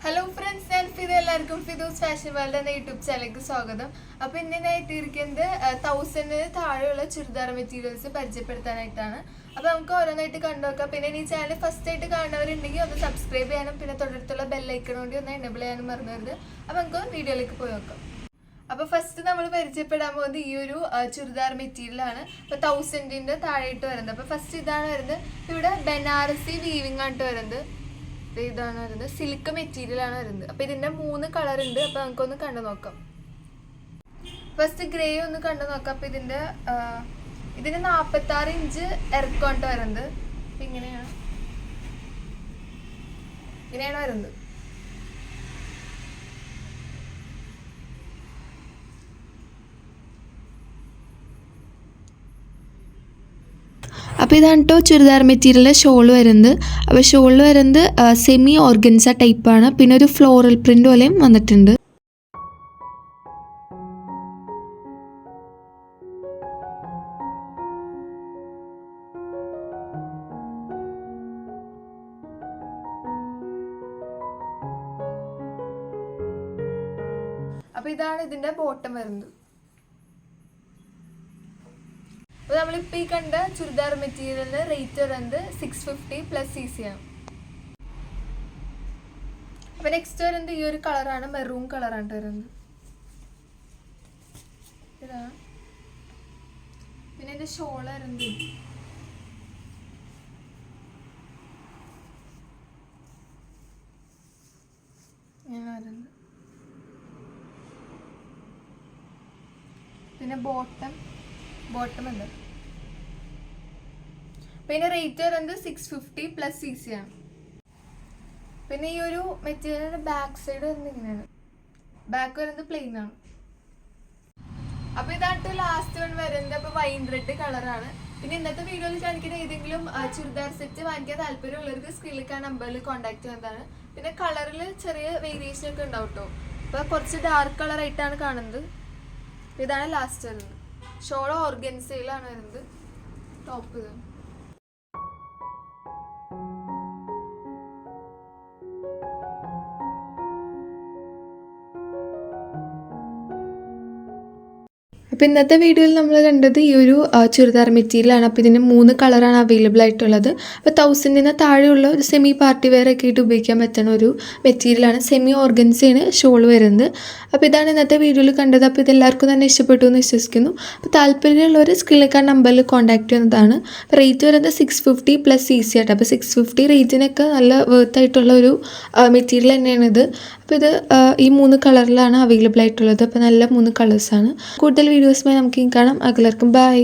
Hello friends, ഞാൻ ഫിദ. എല്ലാവർക്കും Fidu's fashion world എന്ന യൂട്യൂബ് ചാനലിലേക്ക് സ്വാഗതം. അപ്പോൾ ഇന്ന് ഞാൻ എത്തിയിരിക്കുന്നത് 1000 താഴെയുള്ള ചുരിദാർ മെറ്റീരിയൽസ് പരിചയപ്പെടുത്താനായിട്ടാണ്. അപ്പോൾ നമുക്ക് ഓരോന്നായിട്ട് കണ്ടുനോക്കാം. പിന്നെ ഈ ചാനൽ ഫസ്റ്റ് ആയിട്ട് കാണുന്നവരുണ്ടെങ്കിൽ ഒന്ന് സബ്സ്ക്രൈബ് ചെയ്യാനും പിന്നെ തൊട്ടടുത്തുള്ള ബെല്ലൈക്കൺ കൂടി ഒന്ന് എനേബിൾ ചെയ്യാനും മറന്നരുത്. അപ്പോൾ നമുക്ക് വീഡിയോയിലേക്ക് പോയി നോക്കാം. അപ്പോൾ ഫസ്റ്റ് നമ്മൾ പരിചയപ്പെടാൻ പോകുന്നത് ഈ ഒരു ചുരിദാർ മെറ്റീരിയലാണ്. അപ്പോൾ 1000 താഴെയിട്ട് വരുന്നത്. അപ്പോൾ ഫസ്റ്റ് ഇതാണ് വരുന്നത്. ഇവിടെ ബനാറസി വീവിംഗ് ആണ് വരുന്നത്. ഇതാണ് വരുന്നത്, സിൽക്ക് മെറ്റീരിയൽ ആണ് വരുന്നത്. അപ്പൊ ഇതിന്റെ 3 കളർ ഉണ്ട്. അപ്പൊ നമുക്കൊന്ന് കണ്ടു നോക്കാം. ഫസ്റ്റ് ഗ്രേ ഒന്ന് കണ്ടു നോക്കാം. അപ്പൊ ഇതിന് 46 ഇഞ്ച് ഇറക്കോണ്ട് വരുന്നത്. അപ്പൊ ഇങ്ങനെയാണ് വരുന്നത്. അപ്പോൾ ഇതാണ് കേട്ടോ ചുരിദാർ മെറ്റീരിയലിൻ്റെ ഷോൾ വരുന്നത്. അപ്പോൾ ഷോളിൽ വരുന്നത് സെമി ഓർഗൻസ ടൈപ്പാണ്. പിന്നെ ഒരു ഫ്ലോറൽ പ്രിൻ്റ് പോലെയും വന്നിട്ടുണ്ട്. അപ്പോൾ ഇതാണ് ഇതിന്റെ ബോട്ടം വരുന്നത്. അപ്പോൾ നമ്മളിപ്പോൾ ഈ കണ്ട ചുരിദാർ മെറ്റീരിയലിന് റേറ്റ് വരുന്നത് 650 പ്ലസ് CC ആണ്. അപ്പോൾ നെക്സ്റ്റ് വരുന്നത് ഈ ഒരു കളറാണ്, മെറൂൺ കളറാണ് വരുന്നത്. ഇതാണ്. പിന്നെ ഇതിന്റെ ഷോൾ വരുന്നത് ഇങ്ങനെ വരുന്നത്. പിന്നെ ബോട്ടം ഉണ്ട്. പിന്നെ റേറ്റ് വരുന്നത് 650 പ്ലസ് CC ആണ്. പിന്നെ ഈ ഒരു മെറ്റീരിയലിന്റെ ബാക്ക് സൈഡ് വരുന്നത് ഇങ്ങനെയാണ്. ബാക്ക് വരുന്നത് പ്ലെയിൻ ആണ്. അപ്പൊ ഇതായിട്ട് ലാസ്റ്റ് വൺ വരുന്നത് അപ്പൊ വൈൻ റെഡ് കളറാണ്. പിന്നെ ഇന്നത്തെ വീഡിയോയിൽ കാണിക്കുന്ന ഏതെങ്കിലും ചുരിദാർ സെറ്റ് വാങ്ങിക്കാൻ താല്പര്യമുള്ളവർക്ക് സ്ക്രീനിൽ നമ്പറിൽ കോൺടാക്ട് ചെയ്യുന്നതാണ്. പിന്നെ കളറിൽ ചെറിയ വേരിയേഷൻ ഒക്കെ ഉണ്ടാവും കേട്ടോ. അപ്പൊ കുറച്ച് ഡാർക്ക് കളർ ആയിട്ടാണ് കാണുന്നത്. ഇതാണ് ലാസ്റ്റ് വരുന്നത്. ഷോൾ ഓർഗൻസയിലാണ് വരുന്നത്. ടോപ്പ് ഇത്. അപ്പോൾ ഇന്നത്തെ വീഡിയോയിൽ നമ്മൾ കണ്ടത് ഈ ഒരു ചുരിദാർ മെറ്റീരിയലാണ്. അപ്പോൾ ഇതിന് 3 കളറാണ് അവൈലബിൾ ആയിട്ടുള്ളത്. അപ്പോൾ 1000 താഴെയുള്ള ഒരു സെമി പാർട്ടി വെയർ ഒക്കെ ആയിട്ട് ഉപയോഗിക്കാൻ പറ്റുന്ന ഒരു മെറ്റീരിയലാണ്. സെമി ഓർഗൻസയാണ് ഷോൾ വരുന്നത്. അപ്പോൾ ഇതാണ് ഇന്നത്തെ വീഡിയോയിൽ കണ്ടത്. അപ്പോൾ ഇതെല്ലാവർക്കും തന്നെ ഇഷ്ടപ്പെട്ടു എന്ന് വിശ്വസിക്കുന്നു. അപ്പോൾ താല്പര്യമുള്ളവർ സ്ക്രീനിൽ നമ്പറിൽ കോൺടാക്ട് ചെയ്യുന്നതാണ്. റേറ്റ് വരുന്നത് 650 പ്ലസ് CC ആയിട്ട്. അപ്പോൾ 650 റേറ്റിനൊക്കെ നല്ല വർത്ത് ആയിട്ടുള്ള ഒരു മെറ്റീരിയൽ തന്നെയാണിത്. അപ്പോൾ ഇത് ഈ 3 കളറിലാണ് അവൈലബിൾ ആയിട്ടുള്ളത്. അപ്പോൾ നല്ല 3 കളേഴ്സാണ്. കൂടുതൽ വീഡിയോസുമായി നമുക്ക് കാണാം. എല്ലാവർക്കും ബൈ.